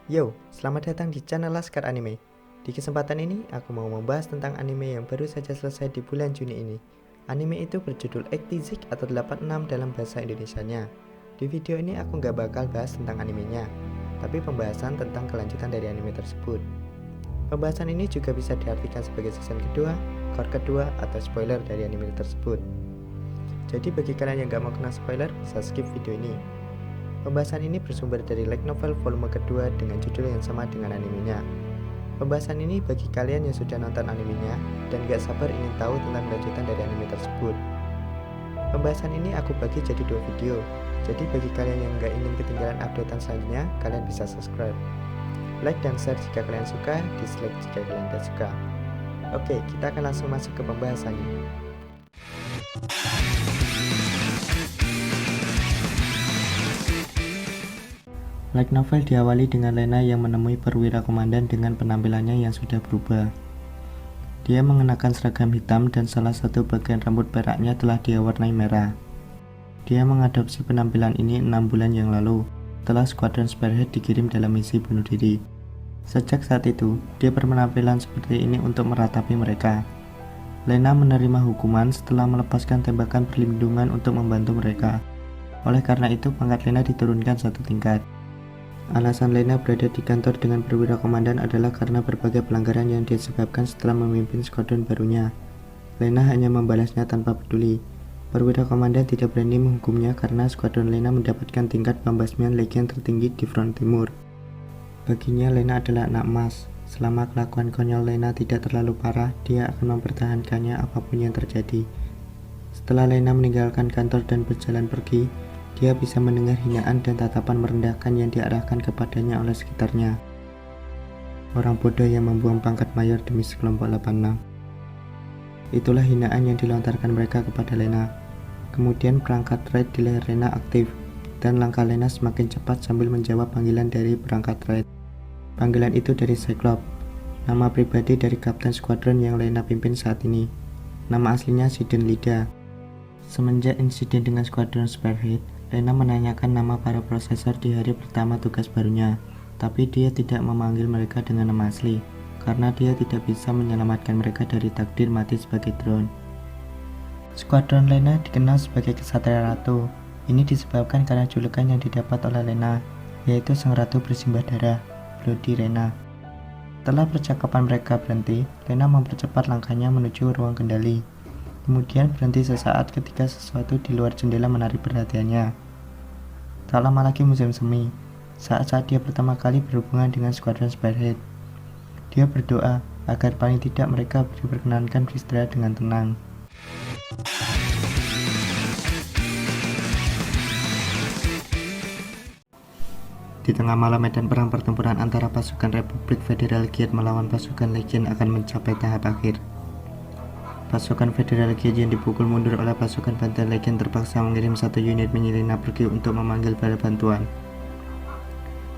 Yo, selamat datang di channel Laskar Anime. Di kesempatan ini, aku mau membahas tentang anime yang baru saja selesai di bulan Juni ini. Anime itu berjudul Ectizik atau 86 dalam bahasa Indonesianya. Di video ini aku nggak bakal bahas tentang animenya, tapi pembahasan tentang kelanjutan dari anime tersebut. Pembahasan ini juga bisa diartikan sebagai season kedua, core kedua, atau spoiler dari anime tersebut. Jadi bagi kalian yang gak mau kena spoiler, bisa skip video ini. Pembahasan ini bersumber dari light novel volume kedua dengan judul yang sama dengan animenya. Pembahasan ini bagi kalian yang sudah nonton animenya dan gak sabar ingin tahu tentang lanjutan dari anime tersebut. Pembahasan ini aku bagi jadi 2 video. Jadi bagi kalian yang gak ingin ketinggalan updatean selanjutnya, kalian bisa subscribe. Like dan share jika kalian suka, dislike jika kalian gak suka. Oke, kita akan langsung masuk ke pembahasannya. Light novel diawali dengan Lena yang menemui perwira komandan dengan penampilannya yang sudah berubah. Dia mengenakan seragam hitam dan salah satu bagian rambut peraknya telah dia warnai merah. Dia mengadopsi penampilan ini 6 bulan yang lalu, setelah skuadron Spearhead dikirim dalam misi bunuh diri. Sejak saat itu, dia berpenampilan seperti ini untuk meratapi mereka. Lena menerima hukuman setelah melepaskan tembakan perlindungan untuk membantu mereka. Oleh karena itu, pangkat Lena diturunkan 1 tingkat. Alasan Lena berada di kantor dengan perwira komandan adalah karena berbagai pelanggaran yang disebabkan setelah memimpin skuadron barunya. Lena hanya membalasnya tanpa peduli. Perwira komandan tidak berani menghukumnya karena skuadron Lena mendapatkan tingkat pembasmian legion tertinggi di front timur. Baginya Lena adalah anak emas. Selama kelakuan konyol Lena tidak terlalu parah, dia akan mempertahankannya apapun yang terjadi. Setelah Lena meninggalkan kantor dan berjalan pergi, dia bisa mendengar hinaan dan tatapan merendahkan yang diarahkan kepadanya oleh sekitarnya. Orang bodoh yang membuang pangkat mayor demi sekelompok 86. Itulah hinaan yang dilontarkan mereka kepada Lena. Kemudian perangkat raid di leher Lena aktif, dan langkah Lena semakin cepat sambil menjawab panggilan dari perangkat raid. Panggilan itu dari Cyclops, nama pribadi dari kapten skuadron yang Lena pimpin saat ini. Nama aslinya Siden Lida. Semenjak insiden dengan skuadron Spearhead, Lena menanyakan nama para prosesor di hari pertama tugas barunya, tapi dia tidak memanggil mereka dengan nama asli, karena dia tidak bisa menyelamatkan mereka dari takdir mati sebagai drone. Skuadron Lena dikenal sebagai Kesatria Ratu. Ini disebabkan karena julukan yang didapat oleh Lena, yaitu Sang Ratu Bersimbah Darah, Bloody Rena. Setelah percakapan mereka berhenti, Lena mempercepat langkahnya menuju ruang kendali. Kemudian berhenti sesaat ketika sesuatu di luar jendela menarik perhatiannya. Tak lama lagi musim semi, saat dia pertama kali berhubungan dengan skuadron Spearhead. Dia berdoa agar paling tidak mereka diperkenankan beristirahat dengan tenang. Di tengah malam medan perang, pertempuran antara pasukan Republik Federal Giant melawan pasukan Legion akan mencapai tahap akhir. Pasukan Federal Giant yang dipukul mundur oleh pasukan bantuan Legion terpaksa mengirim 1 unit menyelinap pergi untuk memanggil bala bantuan.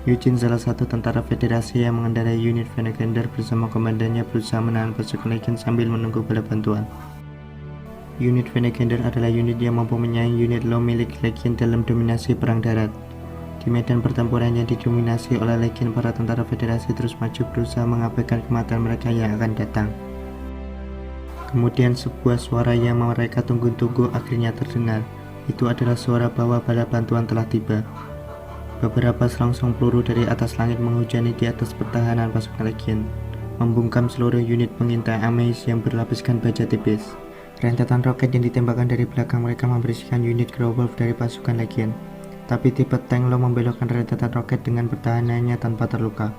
Eugene, salah satu tentara federasi yang mengendarai unit Venegander bersama komandannya, berusaha menahan pasukan Legion sambil menunggu bala bantuan. Unit Venegander adalah unit yang mampu menyaing unit Law milik Legion dalam dominasi perang darat. Di medan pertempuran yang didominasi oleh Legion, para tentara federasi terus maju berusaha mengabaikan kematian mereka yang akan datang. Kemudian sebuah suara yang mereka tunggu-tunggu akhirnya terdengar. Itu adalah suara bahwa bala bantuan telah tiba. Beberapa selongsong peluru dari atas langit menghujani di atas pertahanan pasukan Legion, membungkam seluruh unit pengintai Amaze yang berlapiskan baja tipis. Rentetan roket yang ditembakkan dari belakang mereka membersihkan unit Growolf dari pasukan Legion. Tapi tipe tank Law membelokkan rentetan roket dengan pertahanannya tanpa terluka.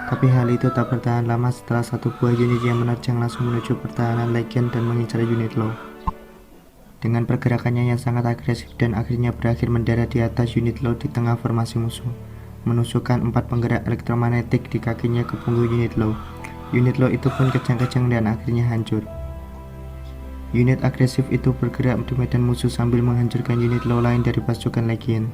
Tapi hal itu tak bertahan lama setelah 1 buah unit yang menerjang langsung menuju pertahanan Legion dan mengincar unit Law. Dengan pergerakannya yang sangat agresif dan akhirnya berakhir mendarat di atas unit Law di tengah formasi musuh, menusukkan 4 penggerak elektromagnetik di kakinya ke punggung unit Law. Unit Law itu pun kejang-kejang dan akhirnya hancur. Unit agresif itu bergerak di medan musuh sambil menghancurkan unit Law lain dari pasukan Legion.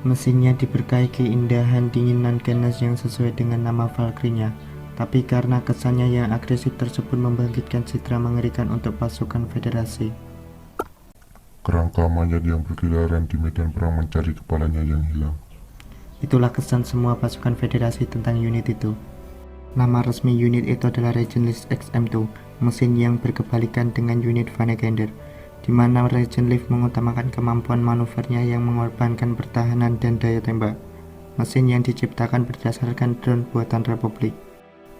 Mesinnya diberkahi keindahan dinginan ganas yang sesuai dengan nama Valkyrie-nya, tapi karena kesannya yang agresif tersebut membangkitkan citra mengerikan untuk pasukan federasi. Kerangka mayat yang berkeliaran di medan perang mencari kepalanya yang hilang. Itulah kesan semua pasukan federasi tentang unit itu. Nama resmi unit itu adalah Regent Leaf XM2, mesin yang berkebalikan dengan unit Vanagander, di mana Regent Leaf mengutamakan kemampuan manuvernya yang mengorbankan pertahanan dan daya tembak. Mesin yang diciptakan berdasarkan drone buatan Republik.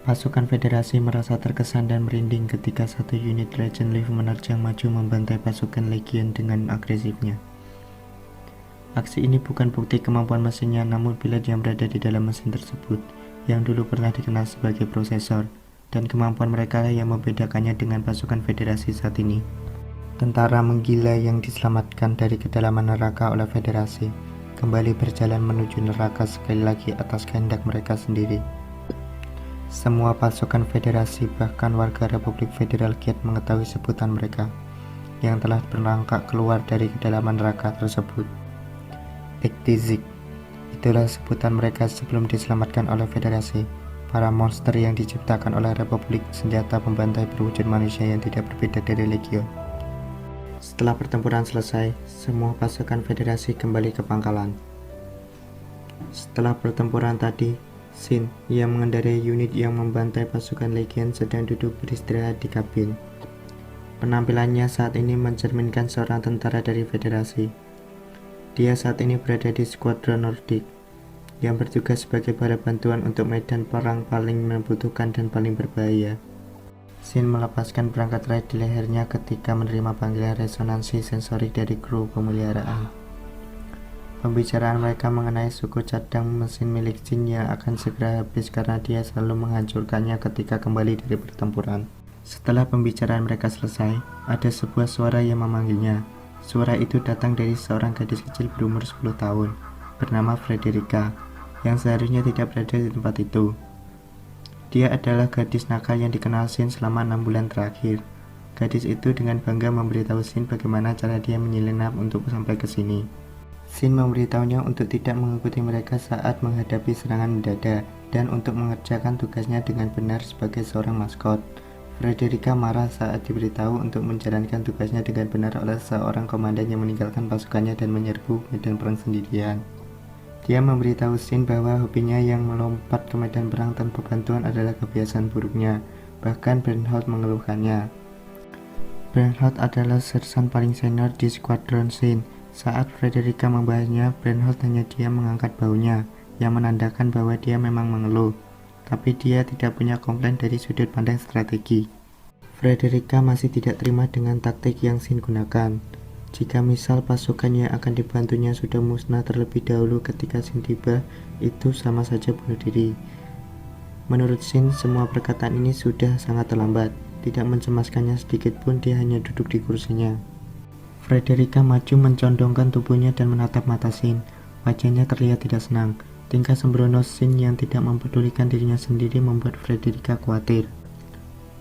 Pasukan federasi merasa terkesan dan merinding ketika satu unit Regent Leaf menerjang maju membantai pasukan Legion dengan agresifnya. Aksi ini bukan bukti kemampuan mesinnya, namun pilot yang berada di dalam mesin tersebut, yang dulu pernah dikenal sebagai prosesor, dan kemampuan mereka yang membedakannya dengan pasukan federasi saat ini. Tentara menggila yang diselamatkan dari kedalaman neraka oleh federasi, kembali berjalan menuju neraka sekali lagi atas kehendak mereka sendiri. Semua pasukan federasi, bahkan warga Republik Federal Giat mengetahui sebutan mereka, yang telah berangkat keluar dari kedalaman neraka tersebut. Ectizik, itulah sebutan mereka sebelum diselamatkan oleh federasi. Para monster yang diciptakan oleh Republik, senjata pembantai berwujud manusia yang tidak berbeda dari Legion. Setelah pertempuran selesai, semua pasukan federasi kembali ke pangkalan. Setelah pertempuran tadi, Sin yang mengendarai unit yang membantai pasukan Legion sedang duduk beristirahat di kabin. Penampilannya saat ini mencerminkan seorang tentara dari federasi. Dia saat ini berada di Skuadron Nordik, yang bertugas sebagai bala bantuan untuk medan perang paling membutuhkan dan paling berbahaya. Sin melepaskan perangkat raid di lehernya ketika menerima panggilan resonansi sensorik dari kru pemeliharaan. Pembicaraan mereka mengenai suku cadang mesin milik Sin yang akan segera habis karena dia selalu menghancurkannya ketika kembali dari pertempuran. Setelah pembicaraan mereka selesai, ada sebuah suara yang memanggilnya. Suara itu datang dari seorang gadis kecil berumur 10 tahun, bernama Frederica, yang seharusnya tidak berada di tempat itu. Dia adalah gadis nakal yang dikenal Sin selama 6 bulan terakhir. Gadis itu dengan bangga memberitahu Sin bagaimana cara dia menyelinap untuk sampai ke sini. Sin memberitahunya untuk tidak mengikuti mereka saat menghadapi serangan mendadak dan untuk mengerjakan tugasnya dengan benar sebagai seorang maskot. Frederica marah saat diberitahu untuk menjalankan tugasnya dengan benar oleh seorang komandan yang meninggalkan pasukannya dan menyerbu medan perang sendirian. Dia memberitahu Sin bahwa hobinya yang melompat ke medan perang tanpa bantuan adalah kebiasaan buruknya, bahkan Bernhold mengeluhkannya. Bernhold adalah sersan paling senior di skuadron Sin. Saat Frederica membahasnya, Bernhold hanya diam mengangkat bahunya, yang menandakan bahwa dia memang mengeluh. Tapi dia tidak punya komplain dari sudut pandang strategi. Frederica masih tidak terima dengan taktik yang Sin gunakan. Jika misal pasukan yang akan dibantunya sudah musnah terlebih dahulu ketika Sin tiba, itu sama saja bunuh diri. Menurut Sin, semua perkataan ini sudah sangat terlambat. Tidak mencemaskannya sedikit pun, dia hanya duduk di kursinya. Frederica maju mencondongkan tubuhnya dan menatap mata Sin. Wajahnya terlihat tidak senang. Tingkah sembrono Sin yang tidak mempedulikan dirinya sendiri membuat Frederica khawatir.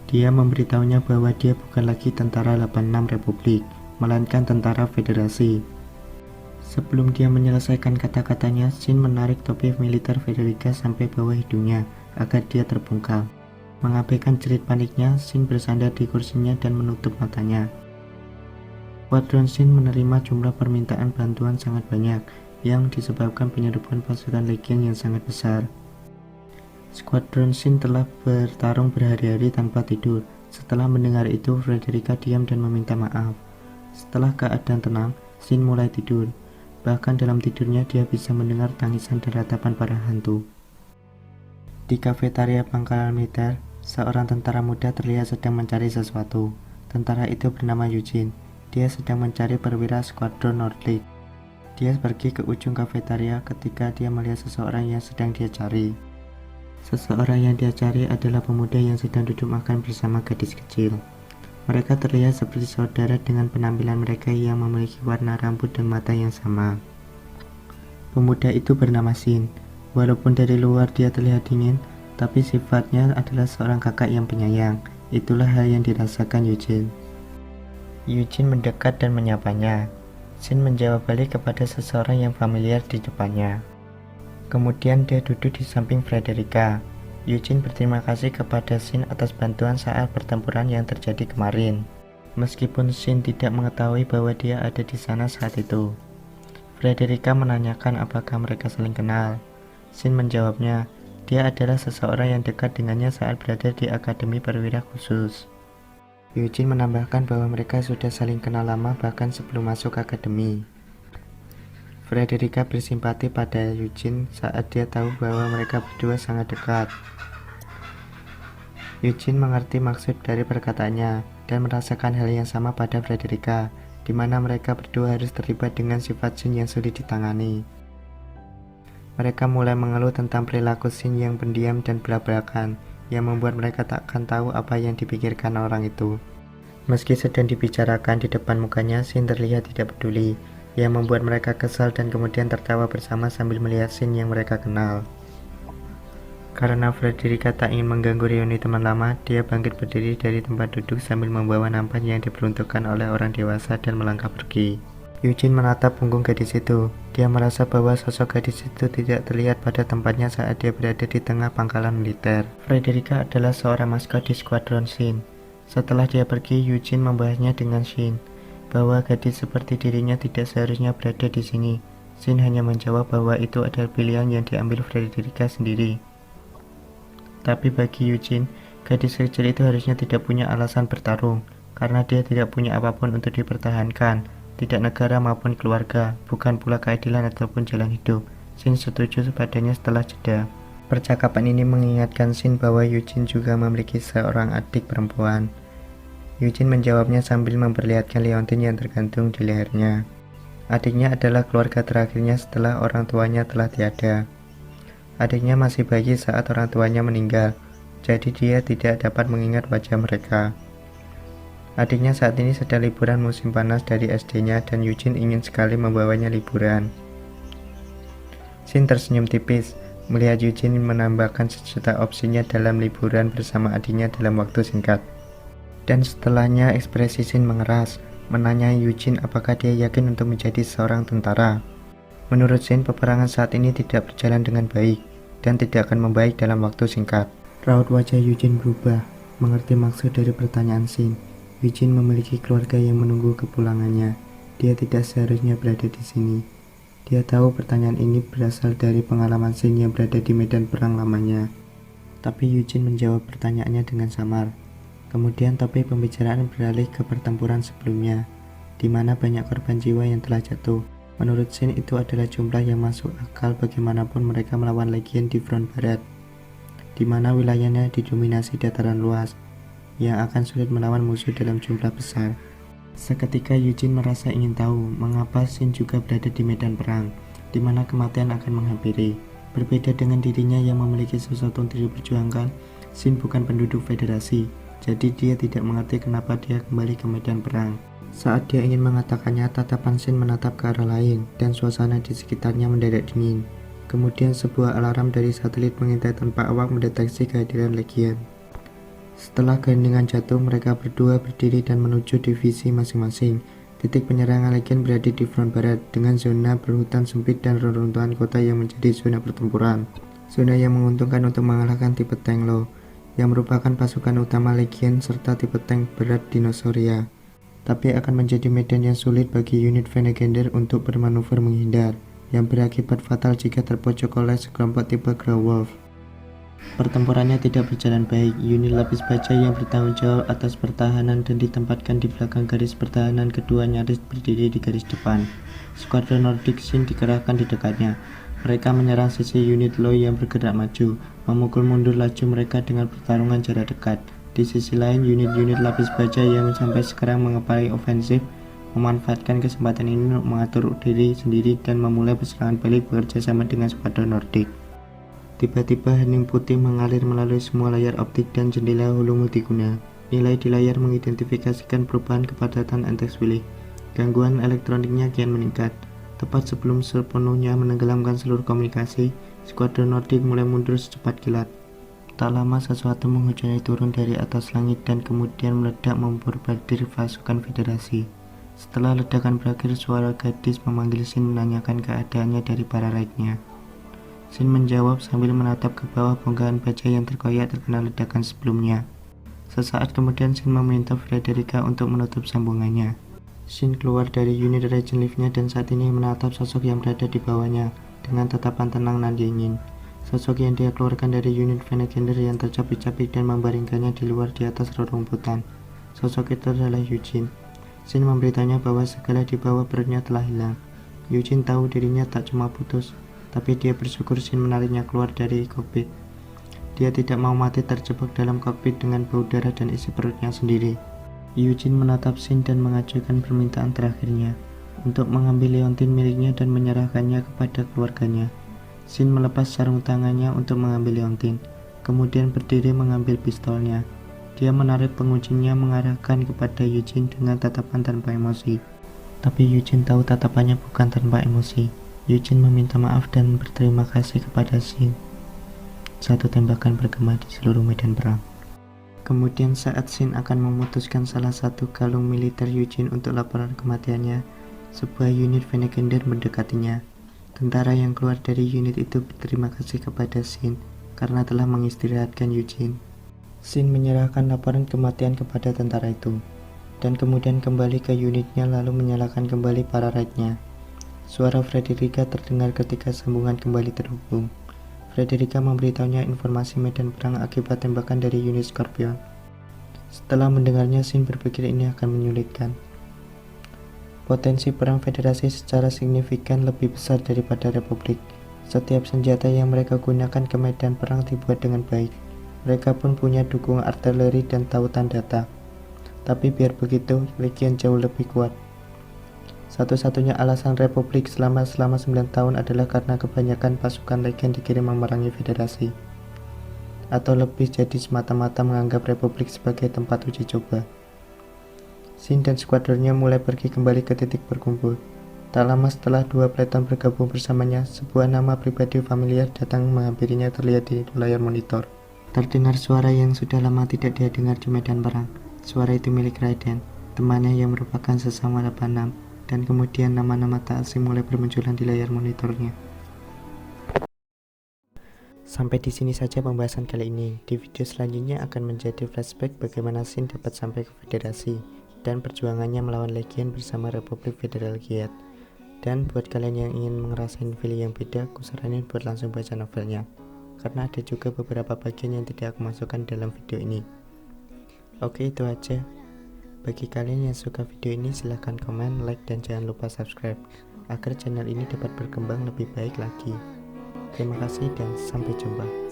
Dia memberitahunya bahwa dia bukan lagi tentara 86 Republik, melainkan tentara federasi. Sebelum dia menyelesaikan kata-katanya, Sin menarik topi militer Frederica sampai bawah hidungnya agar dia terbungkam. Mengabaikan jerit paniknya, Sin bersandar di kursinya dan menutup matanya. Skuadron Sin menerima jumlah permintaan bantuan sangat banyak, yang disebabkan penyerbuan pasukan Legion yang sangat besar. Skuadron Sin telah bertarung berhari-hari tanpa tidur. Setelah mendengar itu, Frederica diam dan meminta maaf. Setelah keadaan tenang, Sin mulai tidur. Bahkan dalam tidurnya dia bisa mendengar tangisan dan ratapan para hantu. Di kafetaria pangkalan militer, seorang tentara muda terlihat sedang mencari sesuatu. Tentara itu bernama Eugene. Dia sedang mencari perwira Skuadron Nordik. Dia pergi ke ujung kafetaria ketika dia melihat seseorang yang sedang dia cari. Seseorang yang dia cari adalah pemuda yang sedang duduk makan bersama gadis kecil. Mereka terlihat seperti saudara dengan penampilan mereka yang memiliki warna rambut dan mata yang sama. Pemuda itu bernama Sin. Walaupun dari luar dia terlihat dingin, tapi sifatnya adalah seorang kakak yang penyayang. Itulah hal yang dirasakan Eugene. Eugene mendekat dan menyapanya. Sin menjawab balik kepada seseorang yang familiar di depannya. Kemudian dia duduk di samping Frederica. Eugene berterima kasih kepada Sin atas bantuan saat pertempuran yang terjadi kemarin. Meskipun Sin tidak mengetahui bahwa dia ada di sana saat itu. Frederica menanyakan apakah mereka saling kenal. Shin menjawabnya, dia adalah seseorang yang dekat dengannya saat berada di Akademi Perwira Khusus. Eugene menambahkan bahwa mereka sudah saling kenal lama bahkan sebelum masuk akademi. Frederica bersimpati pada Eugene saat dia tahu bahwa mereka berdua sangat dekat. Eugene mengerti maksud dari perkataannya dan merasakan hal yang sama pada Frederica, di mana mereka berdua harus terlibat dengan sifat Shin yang sulit ditangani. Mereka mulai mengeluh tentang perilaku Shin yang pendiam dan belak-belakan, yang membuat mereka takkan tahu apa yang dipikirkan orang itu. Meski sedang dibicarakan di depan mukanya, Shin terlihat tidak peduli, yang membuat mereka kesal dan kemudian tertawa bersama sambil melihat Shin yang mereka kenal. Karena Frederica tak ingin mengganggu reuni teman lama, dia bangkit berdiri dari tempat duduk sambil membawa nampan yang diperuntukkan oleh orang dewasa dan melangkah pergi. Eugene menatap punggung gadis itu. Dia merasa bahwa sosok gadis itu tidak terlihat pada tempatnya saat dia berada di tengah pangkalan militer. Frederica adalah seorang maskot di skuadron Shin. Setelah dia pergi, Eugene membahasnya dengan Shin, bahwa gadis seperti dirinya tidak seharusnya berada di sini. Shin hanya menjawab bahwa itu adalah pilihan yang diambil Frederica sendiri. Tapi bagi Eugene, gadis kecil itu harusnya tidak punya alasan bertarung, karena dia tidak punya apapun untuk dipertahankan, tidak negara maupun keluarga, bukan pula keadilan ataupun jalan hidup. Shin setuju padanya setelah jeda. Percakapan ini mengingatkan Shin bahwa Eugene juga memiliki seorang adik perempuan. Eugene menjawabnya sambil memperlihatkan liontin yang tergantung di lehernya. Adiknya adalah keluarga terakhirnya setelah orang tuanya telah tiada. Adiknya masih bayi saat orang tuanya meninggal, jadi dia tidak dapat mengingat wajah mereka. Adiknya saat ini sedang liburan musim panas dari SD-nya dan Eugene ingin sekali membawanya liburan. Shin tersenyum tipis, melihat Eugene menambahkan sejuta opsinya dalam liburan bersama adiknya dalam waktu singkat. Dan setelahnya ekspresi Shin mengeras, menanyai Eugene apakah dia yakin untuk menjadi seorang tentara. Menurut Shin, peperangan saat ini tidak berjalan dengan baik, dan tidak akan membaik dalam waktu singkat. Raut wajah Eugene berubah, mengerti maksud dari pertanyaan Shin. Eugene memiliki keluarga yang menunggu kepulangannya. Dia tidak seharusnya berada di sini. Dia tahu pertanyaan ini berasal dari pengalaman Shin yang berada di medan perang lamanya. Tapi Eugene menjawab pertanyaannya dengan samar. Kemudian topik pembicaraan beralih ke pertempuran sebelumnya, di mana banyak korban jiwa yang telah jatuh. Menurut Shin, itu adalah jumlah yang masuk akal bagaimanapun mereka melawan Legion di front barat, di mana wilayahnya didominasi dataran luas, yang akan sulit melawan musuh dalam jumlah besar. Seketika Eugene merasa ingin tahu mengapa Shin juga berada di medan perang, di mana kematian akan menghampiri. Berbeda dengan dirinya yang memiliki sesuatu untuk diperjuangkan, Shin bukan penduduk federasi, jadi dia tidak mengerti kenapa dia kembali ke medan perang. Saat dia ingin mengatakannya, tatapan Shin menatap ke arah lain, dan suasana di sekitarnya mendadak dingin. Kemudian sebuah alarm dari satelit pengintai tanpa awak mendeteksi kehadiran Legion. Setelah keheningan jatuh, mereka berdua berdiri dan menuju divisi masing-masing. Titik penyerangan Legion berada di front barat, dengan zona berhutan sempit dan reruntuhan kota yang menjadi zona pertempuran. Zona yang menguntungkan untuk mengalahkan tipe tank Lo, yang merupakan pasukan utama Legion serta tipe tank berat Dinosauria. Tapi akan menjadi medan yang sulit bagi unit Venagendar untuk bermanuver menghindar, yang berakibat fatal jika terpojok oleh sekelompok tipe Growolf. Pertempurannya tidak berjalan baik. Unit lapis baja yang bertanggung jawab atas pertahanan dan ditempatkan di belakang garis pertahanan kedua nyaris berdiri di garis depan. Skuadron Nordic Shin dikerahkan di dekatnya. Mereka menyerang sisi unit Lo yang bergerak maju, memukul mundur laju mereka dengan pertarungan jarak dekat. Di sisi lain, unit-unit lapis baja yang sampai sekarang mengepali ofensif memanfaatkan kesempatan ini untuk mengatur diri sendiri dan memulai serangan balik bekerja sama dengan skuadron Nordic. Tiba-tiba hening putih mengalir melalui semua layar optik dan jendela hulu multiguna. Nilai di layar mengidentifikasikan perubahan kepadatan Antex Willy. Gangguan elektroniknya kian meningkat. Tepat sebelum sepenuhnya menenggelamkan seluruh komunikasi, skuadron Nordic mulai mundur secepat kilat. Tak lama sesuatu menghujani turun dari atas langit dan kemudian meledak membombardir pasukan Federasi. Setelah ledakan berakhir, suara gadis memanggil Shin menanyakan keadaannya dari para raidnya. Shin menjawab sambil menatap ke bawah bongkahan baja yang terkoyak terkena ledakan sebelumnya. Sesaat kemudian Shin meminta Frederica untuk menutup sambungannya. Shin keluar dari unit Regen Lift-nya dan saat ini menatap sosok yang berada di bawahnya dengan tatapan tenang dan dingin. Sosok yang dia keluarkan dari unit Venagendar yang tercapik-capik dan membaringkannya di luar di atas rerumputan. Sosok itu adalah Eugene. Shin memberitahunya bahwa segala di bawah perutnya telah hilang. Eugene tahu dirinya tak cuma putus, tapi dia bersyukur Shin menariknya keluar dari kokpit. Dia tidak mau mati terjebak dalam kokpit dengan bau darah dan isi perutnya sendiri. Eugene menatap Shin dan mengajukan permintaan terakhirnya untuk mengambil leontin miliknya dan menyerahkannya kepada keluarganya. Shin melepas sarung tangannya untuk mengambil leontin, kemudian berdiri mengambil pistolnya. Dia menarik penguncinya mengarahkan kepada Eugene dengan tatapan tanpa emosi. Tapi Eugene tahu tatapannya bukan tanpa emosi. Eugene meminta maaf dan berterima kasih kepada Shin. Satu tembakan bergema di seluruh medan perang. Kemudian saat Shin akan memutuskan salah satu kalung militer Eugene untuk laporan kematiannya, sebuah unit Venagendar mendekatinya. Tentara yang keluar dari unit itu berterima kasih kepada Shin karena telah mengistirahatkan Eugene. Shin menyerahkan laporan kematian kepada tentara itu, dan kemudian kembali ke unitnya lalu menyalakan kembali para raid-nya. Suara Frederica terdengar ketika sambungan kembali terhubung. Frederica memberitahunya informasi medan perang akibat tembakan dari unit Scorpion. Setelah mendengarnya, Shin berpikir ini akan menyulitkan. Potensi perang federasi secara signifikan lebih besar daripada republik. Setiap senjata yang mereka gunakan ke medan perang dibuat dengan baik. Mereka pun punya dukungan artileri dan tautan data. Tapi biar begitu, Legion jauh lebih kuat. Satu-satunya alasan Republik selama 9 tahun adalah karena kebanyakan pasukan Legion dikirim memerangi Federasi. Atau lebih jadi semata-mata menganggap Republik sebagai tempat uji coba. Shin dan skuadronnya mulai pergi kembali ke titik berkumpul. Tak lama setelah dua peleton bergabung bersamanya, sebuah nama pribadi familiar datang menghampirinya terlihat di layar monitor. Terdengar suara yang sudah lama tidak dia dengar di medan perang. Suara itu milik Raiden, temannya yang merupakan sesama 86. Dan kemudian nama-nama tak asing mulai bermunculan di layar monitornya. Sampai di sini saja pembahasan kali ini. Di video selanjutnya akan menjadi flashback bagaimana Shin dapat sampai ke Federasi dan perjuangannya melawan Legion bersama Republik Federal Giat. Dan buat kalian yang ingin ngerasain feeling yang beda, aku saranin buat langsung baca novelnya, karena ada juga beberapa bagian yang tidak aku masukkan dalam video ini. Oke, itu aja. Bagi kalian yang suka video ini, silahkan komen, like, dan jangan lupa subscribe agar channel ini dapat berkembang lebih baik lagi. Terima kasih dan sampai jumpa.